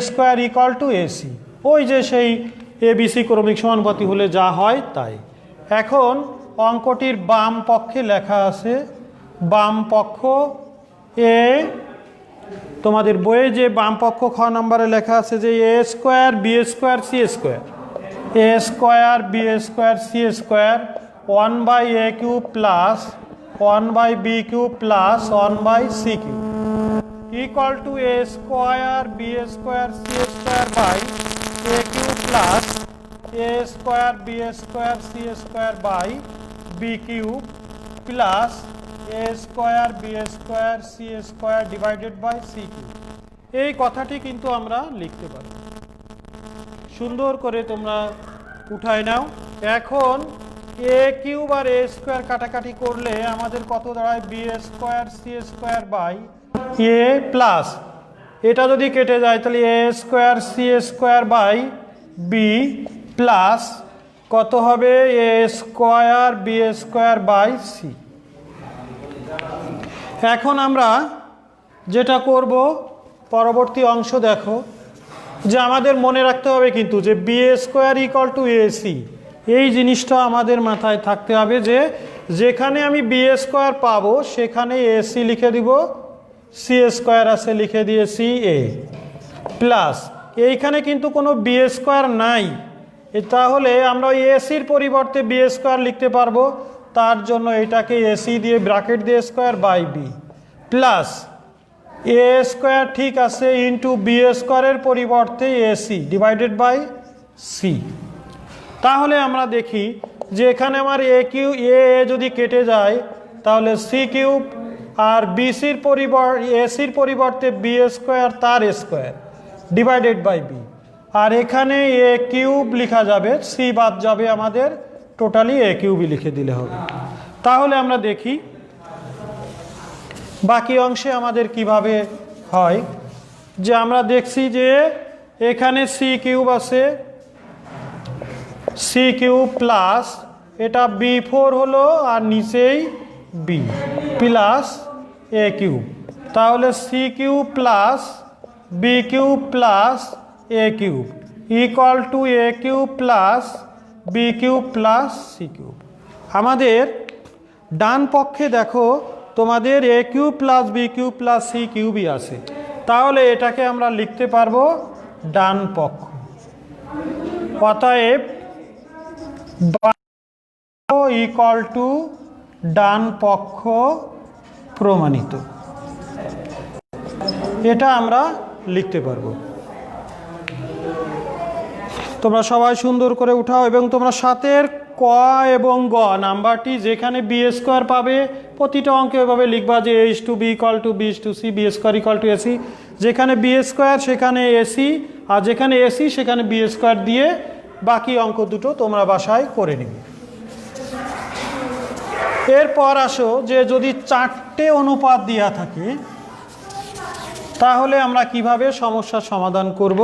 Square equal to AC, ওই যে সেই এবিসি ক্রমিক সমানুপাতি হলে যা হয় তাই। এখন অঙ্কটির বাম পক্ষে লেখা আছে, বাম পক্ষ এ তোমাদের বইয়ে যে বাম পক্ষ খ নম্বরে লেখা আছে যে A square B square C square, A square B square C square 1/a cube plus 1/b³ plus 1/c³ equal to A square B square C square by a³ plus A square B square C square by b³ plus A square B square C square divided by c³। এই কথাটি কিন্তু আমরা লিখতে পারি। সুন্দর করে তোমরা উঠায় নাও। এখন a³ আর a স্কোয়ার কাটাকাটি করলে আমাদের কত দাঁড়ায়, B square C square by A plus, এটা যদি কেটে যায় তাহলে A square C square by B plus কত হবে, A square B square by C. এখন আমরা যেটা করব পরবর্তী অংশ দেখো, যে আমাদের মনে রাখতে হবে কিন্তু যে B square equal to AC, এই জিনিসটা আমাদের মাথায় থাকতে হবে যে যেখানে আমি বি স্কোয়ার পাবো সেখানে এসি লিখে দিব, সি স্কোয়ার আছে লিখে দিয়েছি এ প্লাস, এইখানে কিন্তু কোনো বি স্কোয়ার নাই, তাহলে আমরা ওই এসির পরিবর্তে বি স্কোয়ার লিখতে পারবো। তার জন্য এটাকে এসি দিয়ে ব্র্যাকেট দিয়ে square by B plus A square ঠিক আছে ইন্টু বি স্কোয়ারের পরিবর্তে এসি ডিভাইডেড বাই সি। তাহলে আমরা দেখি যে এখানে আমার এ যদি কেটে যায় তাহলে c³ আর এসির পরিবর্তে বি স্কোয়ার তার স্কোয়ার ডিভাইডেড বাই বি, আর এখানে a³ লেখা যাবে, সি বাদ যাবে, আমাদের টোটালি a³ লিখে দিলে হবে। তাহলে আমরা দেখি বাকি অংশে আমাদের কিভাবে হয়। যে আমরা দেখছি যে এখানে c³ আছে, c³ প্লাস এটা b4 হলো আর নিচেই b প্লাস a³ তাহলে c³ plus b³ plus a³ equal to a³ plus b³ plus c³। আমাদের ডান পক্ষে দেখো তোমাদের a³ plus b³ plus c³ আছে, তাহলে এটাকে আমরা লিখতে পারবো ডান পক্ষ। অতএব ইকুয়াল টু ডান পক্ষ প্রমাণিত, এটা আমরা লিখতে পারবো। তোমরা সবাই সুন্দর করে উঠাও এবং তোমরা সাতের ক এবং গ নাম্বারটি যেখানে বি স্কোয়ার পাবে প্রতিটা অঙ্কে এভাবে লিখবা যে a to B equal to B to C, B square equal to AC, যেখানে বি স্কোয়ার সেখানে এসি আর যেখানে এসি সেখানে বি স্কোয়ার দিয়ে বাকি অঙ্ক দুটো তোমরা বাসায় করে নিবে। এরপর আসো যে যদি চারটে অনুপাত দেওয়া থাকে তাহলে আমরা কিভাবে সমস্যার সমাধান করব।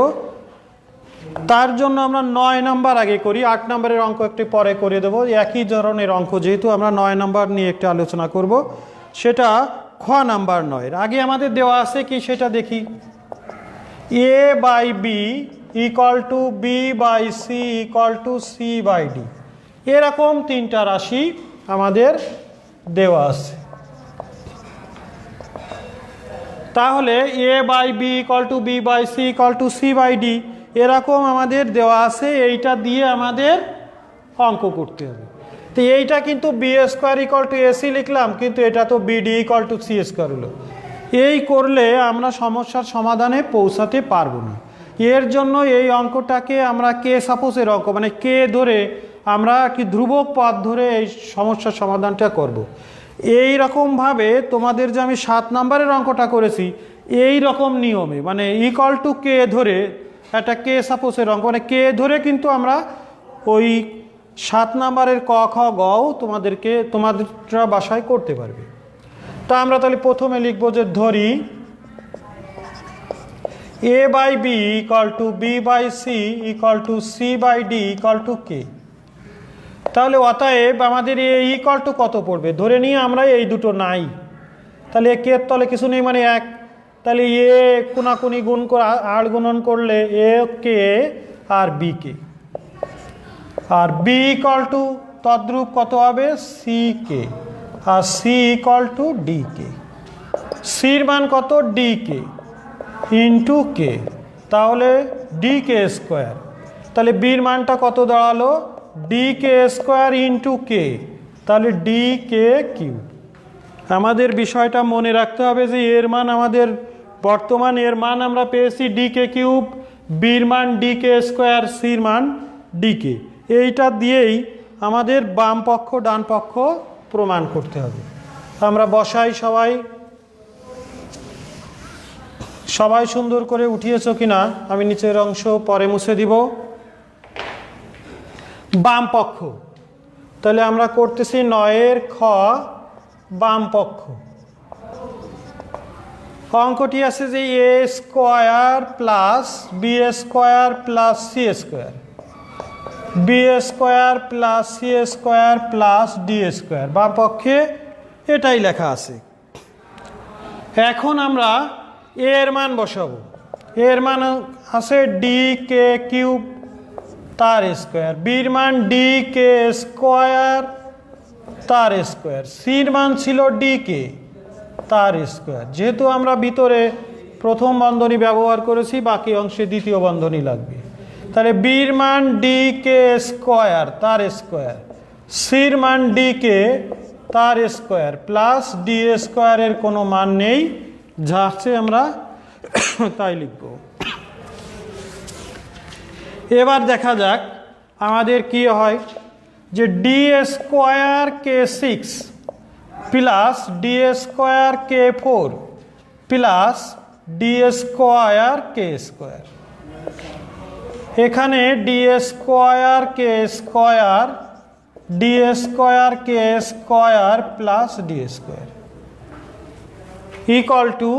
তার জন্য আমরা 9 নাম্বার আগে করি, 8 নাম্বারের অঙ্ক একটু পরে করে দেব। একই ধরনের অঙ্ক যেহেতু আমরা 9 নাম্বার নিয়ে একটু আলোচনা করব, সেটা খ নাম্বার 9 আগে আমাদের দেওয়া আছে কি সেটা দেখি। A by B equal to B by C equal to C by D, এরকম তিনটা রাশি আমাদের দেওয়া আছে। তাহলে A by B equal to B by C equal to C by D এরকম আমাদের দেওয়া আছে, এইটা দিয়ে আমাদের অঙ্ক করতে হবে। তো এইটা কিন্তু B square equal to AC লিখলাম, কিন্তু এটা তো BD equal to C square হলো। এই করলে আমরা সমস্যার সমাধানে পৌঁছাতে পারবো না। এর জন্য এই অঙ্কটাকে আমরা কে সাপোজের অঙ্ক মানে কে ধরে আমরা কি ধ্রুবক পদ ধরে এই সমস্যার সমাধানটা করব। এই রকমভাবে তোমাদের যে আমি 7 নাম্বারের অঙ্কটা করেছি এই রকম নিয়মে মানে ইকুয়াল টু কে ধরে একটা কে সাপোজের অঙ্ক মানে কে ধরে কিন্তু আমরা ওই 7 নাম্বারের ক খ গও তোমাদেরটা বাসায় করতে পারবে। তা আমরা তাহলে প্রথমে লিখব যে ধরি A by B equal to B by C equal to C by D equal to K. তাহলে অতএব আমাদের এই ইকুয়াল টু কত পড়বে, ধরে নিয়ে আমরা এই দুটো নাই, তাহলে কে তলে কিছু নেই মানে 1, তাহলে এ কোনাকুনি গুণ করে আর গুণন করলে এ কে আর বি কে, আর বি ইকুয়াল টু তদ্রূপ কত হবে সি কে, আর সি ইকুয়াল টু ডি কে। সির মান কত ডি কে ইন্টু কে, তাহলে ডি কে স্কোয়ার। তাহলে বির মানটা কত দাঁড়ালো ডি কে স্কোয়ার ইন্টু কে, তাহলে ডি কে কিউব। আমাদের বিষয়টা মনে রাখতে হবে যে এর মান আমাদের বর্তমান এর মান আমরা পেয়েছি ডি কে কিউব, বির মান ডি কে স্কোয়ার, সির মান ডি কে। এইটা দিয়েই আমাদের বাম পক্ষ ডান পক্ষ প্রমাণ করতে হবে। আমরা বসাই, সবাই সুন্দর করে উঠিয়েছো কিনা আমি নিচের অংশ পরে মুছে দিব। বাম পক্ষ, তাহলে আমরা করতেছি 9 খ বাম পক্ষ। অঙ্কটি আছে যে A square plus B square plus C square, B square plus C square plus D square, বাম পক্ষে এটাই লেখা আছে। এখন আমরা এর মান বসাবো। এর মান আছে ডি কে কিউব তার স্কোয়ার, বির মান ডি কে স্কোয়ার তার স্কোয়ার, সির মান ছিল ডি কে তার স্কোয়ার। যেহেতু আমরা ভিতরে প্রথম বন্ধনী ব্যবহার করেছি, বাকি অংশে দ্বিতীয় বন্ধনী লাগবে। তাহলে বির মান ডি কে স্কোয়ার তার স্কোয়ার, সির মান ডি কে তার স্কোয়ার প্লাস ডি স্কোয়ারের কোনো মান নেই, যা আছে আমরা তাই লিখব। এবার দেখা যাক আমাদের কি হয়, যে ডি স্কোয়ার কে 6 প্লাস ডি স্কোয়ার কে 4 প্লাস ডি স্কোয়ার কে স্কোয়ার। এখানে ডি স্কোয়ার কে স্কোয়ার, ডি স্কোয়ার কে square plus D square equal two,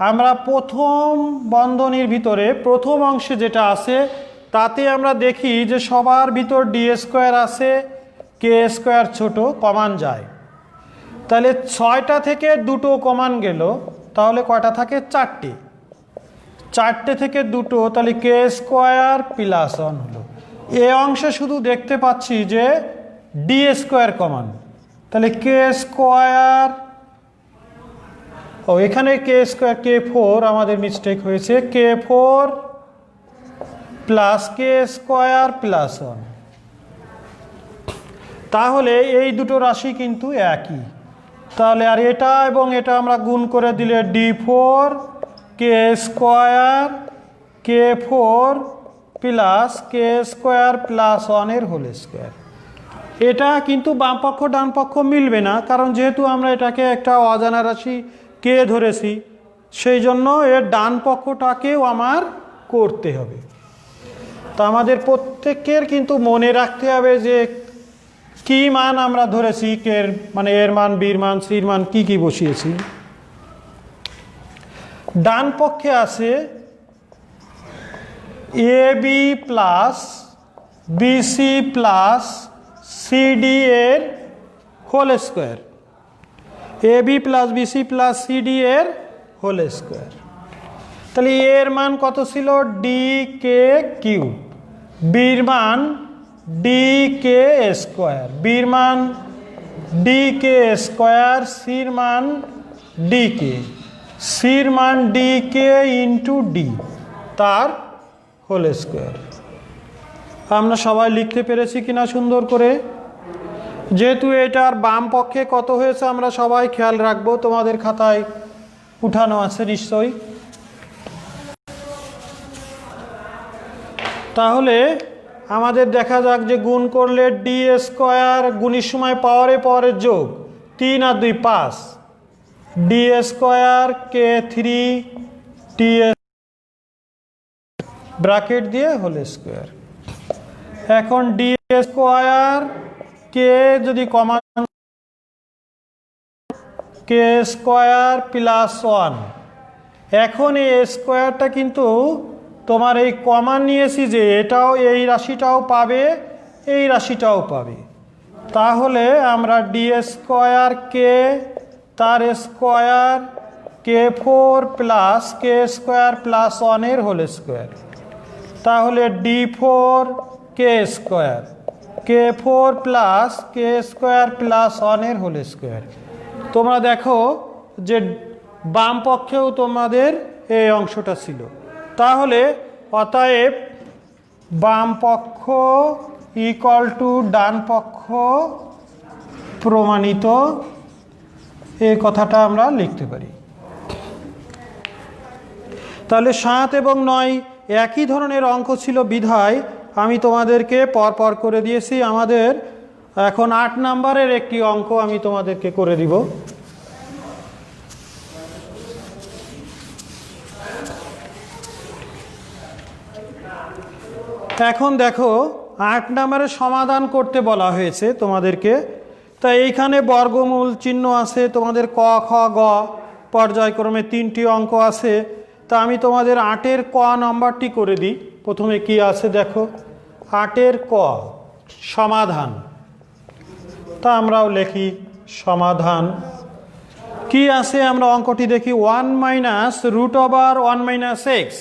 আমরা প্রথম বন্ধনীর ভিতরে প্রথম অংশে যেটা আছে তাতে আমরা দেখি যে সবার ভিতর ডি স্কোয়ার আছে, কে স্কোয়ার ছোট কমান যায়। তাহলে 6টা থেকে 2টো কমান গেল, তাহলে কয়টা থাকে 4টে, 4টে থেকে 2টো, তাহলে কে স্কোয়ার প্লাস 1 হলো। এ অংশে শুধু দেখতে পাচ্ছি যে ডি স্কোয়ার কমান, তাহলে কে স্কোয়ার, ও এখানে কে স্কোয়ার কে 4 আমাদের মিস্টেক হয়েছে, কে 4 প্লাস কে স্কোয়ার প্লাস 1। তাহলে এই দুটো রাশি কিন্তু একই, তাহলে আর এটা এবং এটা আমরা গুণ করে দিলে d4 কে স্কোয়ার কে 4 প্লাস কে স্কোয়ার প্লাস 1 এর হোল স্কোয়ার। এটা কিন্তু বাম পক্ষ ডান পক্ষ মিলবে না, কারণ যেহেতু আমরা এটাকে একটা অজানা রাশি কে ধরেছি, সেই জন্য এর ডান পক্ষটাকেও আমার করতে হবে। তা আমাদের প্রত্যেকের কিন্তু মনে রাখতে হবে যে কি মান আমরা ধরেছি, কের মানে এর মান, বির মান, সির মান কি কি বসিয়েছি। ডান পক্ষে আছে A B plus BC plus CD এর whole square, A B plus BC plus CD এর হোল স্কোয়ার। তাহলে এর মান কত ছিল ডি কে কিউব, বির মান ডি কে স্কোয়ার, বির মান ডি কে স্কোয়ার, সির মান ডি কে, সির মান ডি কে ইন্টু ডি তার হোল স্কোয়ার। আমরা সবাই লিখতে পেরেছি কিনা সুন্দর করে? যেহেতু এটার বাম পক্ষে কত হয়েছে আমরা সবাই খেয়াল রাখবো, তোমাদের খাতায় উঠানো আছে নিশ্চয়ই। তাহলে আমাদের দেখা যাক যে গুণ করলে ডি স্কোয়ার, গুণের সময় পাওয়ারের যোগ, 3 আর 2 5, ডি স্কোয়ার কে 3 টি ব্র্যাকেট দিয়ে হোল স্কোয়ার। এখন ডি স্কোয়ার কে যদি কমান, কে স্কোয়ার প্লাস 1, এখন এই স্কোয়ারটা কিন্তু তোমার এই কমান নিয়েছি যে এটাও, এই রাশিটাও পাবে, এই রাশিটাও পাবে। তাহলে আমরা ডি স্কোয়ার কে তার স্কোয়ার k4 প্লাস কে স্কোয়ার প্লাস 1 এর হোল স্কোয়ার, তাহলে d4 কে স্কোয়ার, k4 প্লাস কে স্কোয়ার প্লাস 1 এর হোল স্কোয়ার। তোমরা দেখো যে বাম পক্ষেও তোমাদের এই অংশটা ছিল, তাহলে অতএব বাম পক্ষ ইকুয়াল টু ডান পক্ষ প্রমাণিত, এই কথাটা আমরা লিখতে পারি। তাহলে 7 এবং 9 একই ধরনের অঙ্ক ছিল বিধায় আমি তোমাদেরকে পরপর করে দিয়েছি। আমাদের এখন 8 নাম্বারের একটি অঙ্ক আমি তোমাদেরকে করে দিব। এখন দেখো 8 নাম্বারের সমাধান করতে বলা হয়েছে তোমাদেরকে। তা এইখানে বর্গমূল চিহ্ন আছে, তোমাদের ক খ গ পর্যায়ক্রমে 3টি অঙ্ক আছে। তা আমি তোমাদের 8-এর ক নম্বরটি করে দিই। প্রথমে কি আছে দেখো, 8-এর ক সমাধান। তা আমরাও লিখি সমাধান। কি আছে আমরা অঙ্কটি দেখি, 1 minus root over 1 minus X,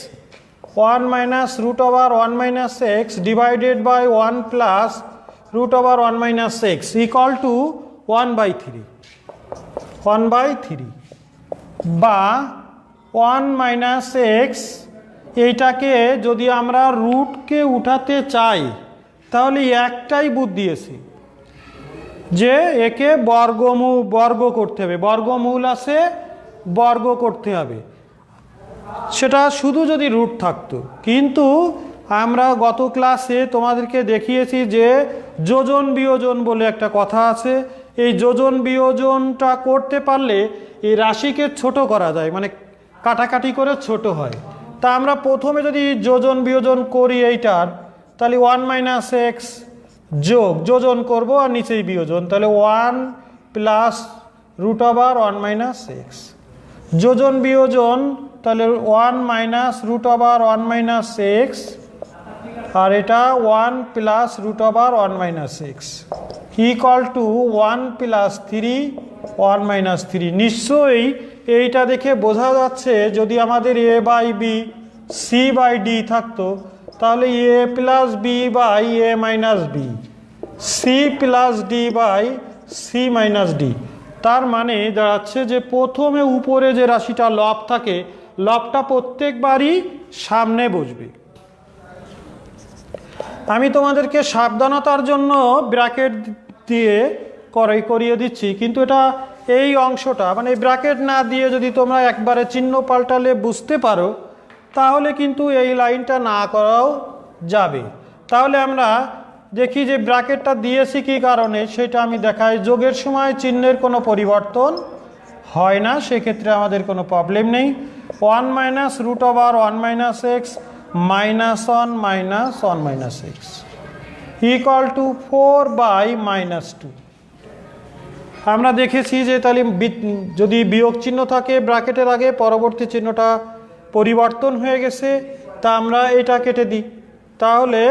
1 minus root over 1 minus X divided by 1 plus root over 1 minus X equal to 1/3, 1/3 বা 1 মাইনাস এক্স। এইটাকে যদি আমরা রুটকে উঠাতে চাই তাহলে একটাই বুদ্ধি দিয়েছি যে একে বর্গ করতে হবে, বর্গমূল আছে বর্গ করতে হবে, সেটা শুধু যদি রুট থাকতো। কিন্তু আমরা গত ক্লাসে তোমাদেরকে দেখিয়েছি যে যোজন বিয়োজন বলে একটা কথা আছে। এই যোজন বিয়োজনটা করতে পারলে এই রাশিকে ছোট করা যায়, মানে কাটাকাটি করে ছোট হয়। তা আমরা প্রথমে যদি যোজন বিয়োজন করি এইটার, তাহলে 1 মাইনাস এক্স যোজন করবো আর নিচেই বিয়োজন, তাহলে 1 plus root over 1 minus X. যোজন বিয়োজন তাহলে 1 minus root over 1 minus X, আর এটা 1 plus root over 1 minus X equal to 1 plus 3 1 minus 3। নিশ্চয়ই এইটা দেখে বোঝা যাচ্ছে যদি আমাদের A by B C by D থাকতো তাহলে A plus B by A minus B, C plus D by C minus D. তার মানে দাঁড়াচ্ছে যে প্রথমে উপরে যে রাশিটা লব থাকে, লবটা প্রত্যেকবারই সামনে বসবে। আমি তোমাদেরকে সাবধানতার জন্য ব্র্যাকেট দিয়ে করিয়ে দিচ্ছি, কিন্তু এটা এই অংশটা মানে ব্র্যাকেট না দিয়ে যদি তোমরা একবারে চিহ্ন পাল্টালে বুঝতে পারো তাহলে কিন্তু এই লাইনটা না করাও যাবে। তাহলে আমরা দেখি যে ব্র্যাকেটটা দিয়েছি কী কারণে সেটা আমি দেখাই। যোগের সময় চিহ্নের কোনো পরিবর্তন হয় না, সেক্ষেত্রে আমাদের কোনো প্রবলেম নেই। 1 minus root over 1 minus X minus 1 minus 1 minus X equal to 4/-2। আমরা দেখেছি যে তাহলে যদি বিয়োগ চিহ্ন থাকে ব্র্যাকেটের আগে, পরবর্তী চিহ্নটা পরিবর্তন হয়ে গেছে, তা আমরা এটা কেটে দিই, তাহলে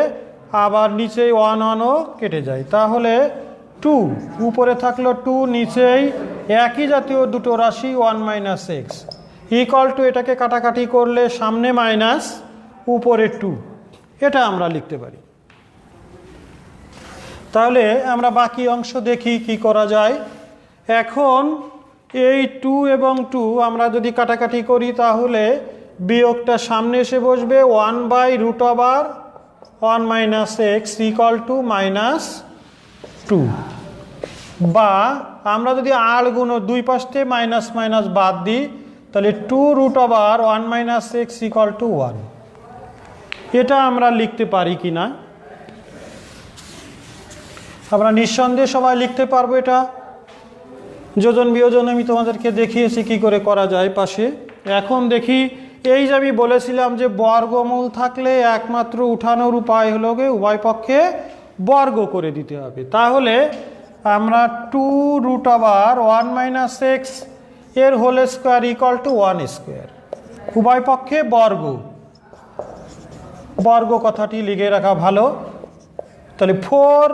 আবার নিচে 1ও কেটে যায়, তাহলে 2 উপরে থাকলো 2, নিচেই একই জাতীয় দুটো রাশি 1 মাইনাস এক্স ইকুয়াল টু, এটাকে কাটাকাটি করলে সামনে মাইনাস উপরে 2, এটা আমরা লিখতে পারি। তাহলে আমরা বাকি অংশ দেখি কি করা যায়। এখন এই 2 এবং 2 আমরা যদি কাটাকাটি করি তাহলে বিয়োগটা সামনে এসে বসবে, 1/রুট over 1 minus X equal to -2, বা আমরা যদি আর গুণ দুই পাশে মাইনাস মাইনাস বাদ দিই তাহলে 2√1 মাইনাস এক্স ইকুয়াল টু 1। এটা আমরা লিখতে পারি কি না? আমরা নিঃসন্দেহে সবাই লিখতে পারবো। এটা যোজন বিয়োজন আমি তোমাদেরকে দেখিয়েছি কি করে করা যায় পাশে। এখন দেখি, এই যে আমি বলেছিলাম যে বর্গমূল থাকলে একমাত্র উঠানোর উপায় হলো গিয়ে উভয় পক্ষে বর্গ করে দিতে হবে। তাহলে আমরা 2√1 মাইনাস এক্স এর whole square equal to 1 square, উভয় পক্ষে বর্গ, বর্গ কথাটি লিখে রাখা ভালো। তাহলে 4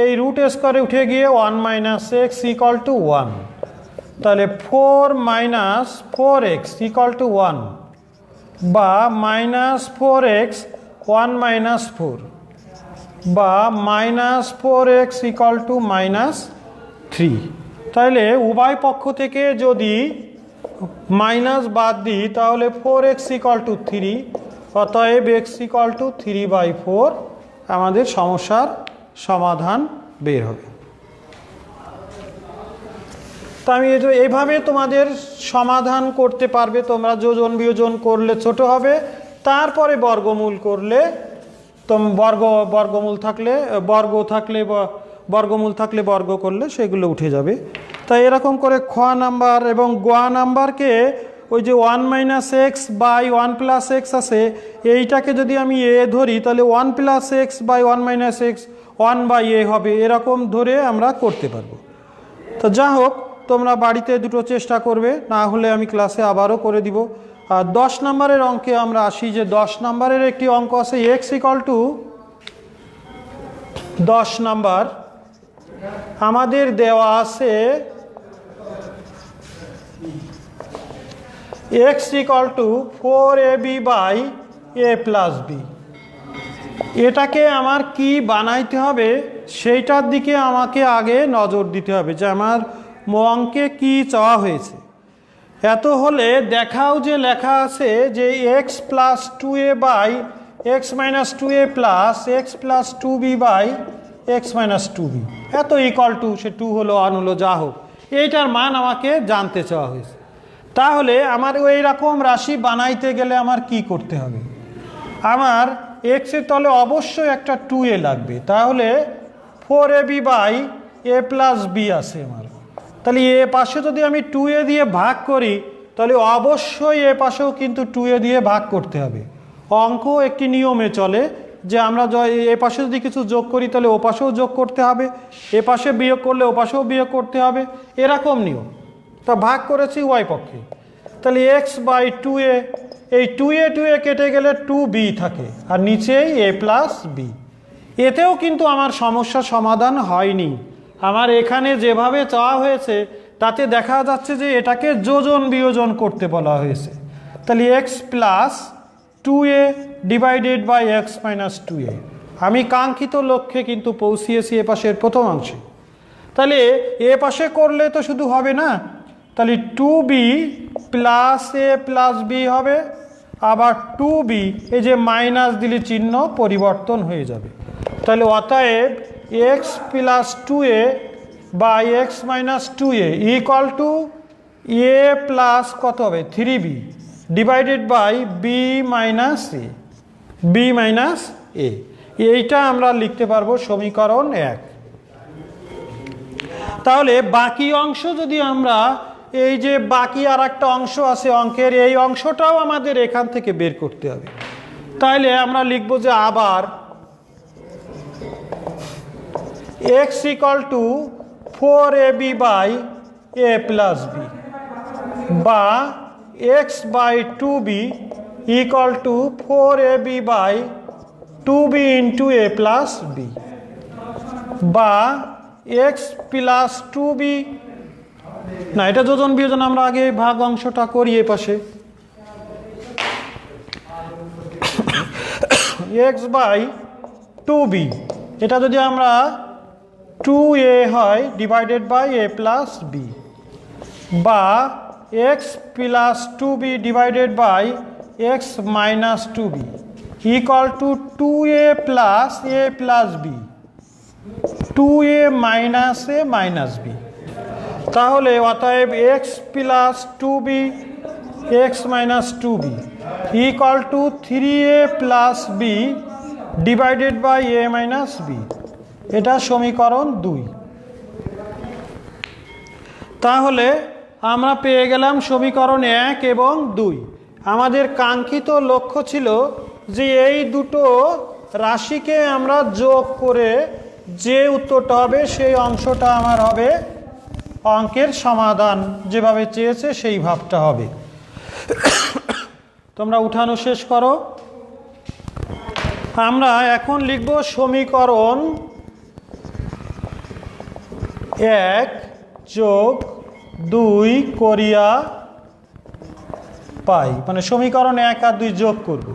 এই রুট স্কোয়ারে উঠে গিয়ে 1 মাইনাস এক্স ইকুয়াল টু 1, তাহলে 4 মাইনাস 4x ইকুয়াল টু 1 বা মাইনাস 4x 1 মাইনাস 4 বা minus 4x equal to minus 3। তাহলে উভয় পক্ষ থেকে যদি মাইনাস বাদ দিই তাহলে 4x ইকুয়াল টু 3, অতএব x ইকুয়াল টু 3/4 আমাদের সমস্যার সমাধান বের হবে। তো আমি এইভাবে তোমাদের সমাধান করতে পারবে। তোমরা যোজন বিয়োজন করলে ছোট হবে, তারপরে বর্গমূল করলে বর্গমূল থাকলে বর্গমূল থাকলে বর্গ করলে সেগুলো উঠে যাবে। তাই এরকম করে খ নাম্বার এবং গ নাম্বারকে ওই যে 1 minus X by 1 plus X আছে, এইটাকে যদি আমি এ ধরি তাহলে 1 plus X by 1 minus X 1/a হবে, এরকম ধরে আমরা করতে পারবো। তো যা হোক, তোমরা বাড়িতে দুটো চেষ্টা করবে, না হলে আমি ক্লাসে আবারও করে দিব। আর 10 নম্বরের অঙ্কে আমরা আসি। যে 10 নম্বরের একটি অঙ্ক আছে এক্স ইকুয়াল টু 10 নাম্বার আমাদের দেওয়া আছে x equal to 4ab by a plus B. এটাকে আমার কি বানাইতে হবে সেইটার দিকে আমাকে আগে নজর দিতে হবে, যে আমার অঙ্কে কি চাওয়া হয়েছে। এত হলে দেখাও যে লেখা আছে যে x plus 2a by x minus 2a plus x plus 2b by x minus 2b, এত ইকুয়াল টু, সে 2 হলো 1 হলো যা হোক, এইটার মান আমাকে জানতে চাওয়া হয়েছে। তাহলে আমার ওই রকম রাশি বানাইতে গেলে আমার কি করতে হবে? আমার x এর তলে অবশ্যই একটা 2a লাগবে। তাহলে 4ab by a plus b আছে আমার। তাহলে এ পাশে যদি আমি 2a দিয়ে ভাগ করি তাহলে অবশ্যই এ পাশেও কিন্তু 2a দিয়ে ভাগ করতে হবে। অঙ্ক একটি নিয়মে চলে যে আমরা এ পাশে যদি কিছু যোগ করি তাহলে ও পাশেও যোগ করতে হবে, এ পাশে বিয়োগ করলে ও পাশেও বিয়োগ করতে হবে, এরকম নিয়ম। তা ভাগ করেছি উভয় পক্ষে, তাহলে x বাই 2a, এই 2a কেটে গেলে 2b থাকে আর নিচেই a প্লাস b। এতেও কিন্তু আমার সমস্যা সমাধান হয়নি। আমার এখানে যেভাবে চাওয়া হয়েছে তাতে দেখা যাচ্ছে যে এটাকে যোজন বিয়োজন করতে বলা হয়েছে। তাহলে x plus 2a divided by x minus 2a, আমি কাঙ্ক্ষিত লক্ষ্যে কিন্তু পৌঁছিয়েছি এ পাশের প্রথম অংশে। তাহলে এ পাশে করলে তো শুধু হবে না, তাহলে 2b plus a plus b হবে, আবার 2b এই যে মাইনাস দিলে চিহ্ন পরিবর্তন হয়ে যাবে। তাহলে অতএব x plus 2a by x minus 2a equal to a plus কত হবে 3b divided by b minus a। এইটা আমরা লিখতে পারবো সমীকরণ 1। তাহলে বাকি অংশ যদি আমরা এই যে বাকি আর একটা অংশ আছে অঙ্কের, এই অংশটাও আমাদের এখান থেকে বের করতে হবে। তাহলে আমরা লিখব যে আবার x equal to 4ab by a plus b বা x by 2b equal to 4ab by 2b into a plus b বা x প্লাস 2b, না এটা যোজন বিয়োজন আমরা আগে ভাগ অংশটা করি এ পাশে। x বাই 2b, এটা যদি আমরা 2a হয় divided by a plus b বা x plus 2b divided by x minus 2b equal to 2a plus a plus b, 2a minus a minus b। তাহলে অতএব x plus 2b x minus 2b equal to 3a plus b divided by a minus b, এটা সমীকরণ 2। তাহলে আমরা পেয়ে গেলাম সমীকরণ 1 এবং 2। আমাদের কাঙ্ক্ষিত লক্ষ্য ছিল যে এই দুটো রাশিকে আমরা যোগ করে যে উত্তরটা হবে সেই অংশটা আমার হবে অঙ্কের সমাধান, যেভাবে চেয়েছে সেই ভাবটা হবে। তোমরা উঠানো শেষ করো। আমরা এখন লিখব সমীকরণ 1 যোগ 2 করিয়া পাই, মানে সমীকরণ 1 আর 2 যোগ করব,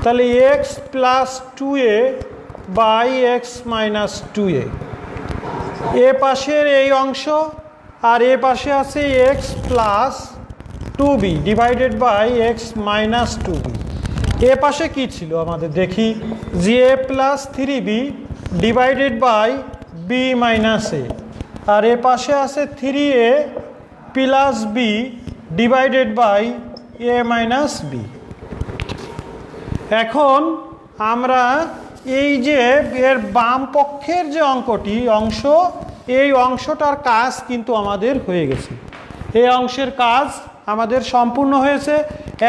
তাহলে x plus 2a by x minus 2a, এ পাশের এই অংশ আর এ পাশে আছে x plus 2b divided by x minus 2b। এ পাশে কি ছিল আমাদের দেখি, যে a plus 3b divided by b minus a, আর এ পাশে আছে 3a plus b divided by a minus b। এখন আমরা এই যে এর বাম পক্ষের যে অংশ, এই অংশটার কাজ কিন্তু আমাদের হয়ে গেছে, এই অংশের কাজ আমাদের সম্পূর্ণ হয়েছে।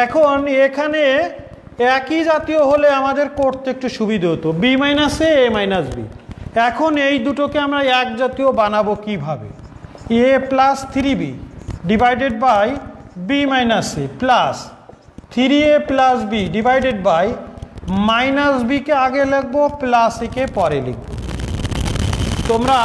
এখন এখানে একই জাতীয় হলে আমাদের করতে একটু সুবিধা হতো, B minus A minus B. এখন এই দুটোকে আমরা এক জাতীয় বানাবো কিভাবে, A plus 3b divided by B minus A plus 3a plus B divided by minus বিকে আগে লিখবো, প্লাস একে পরে লিখবো। তোমরা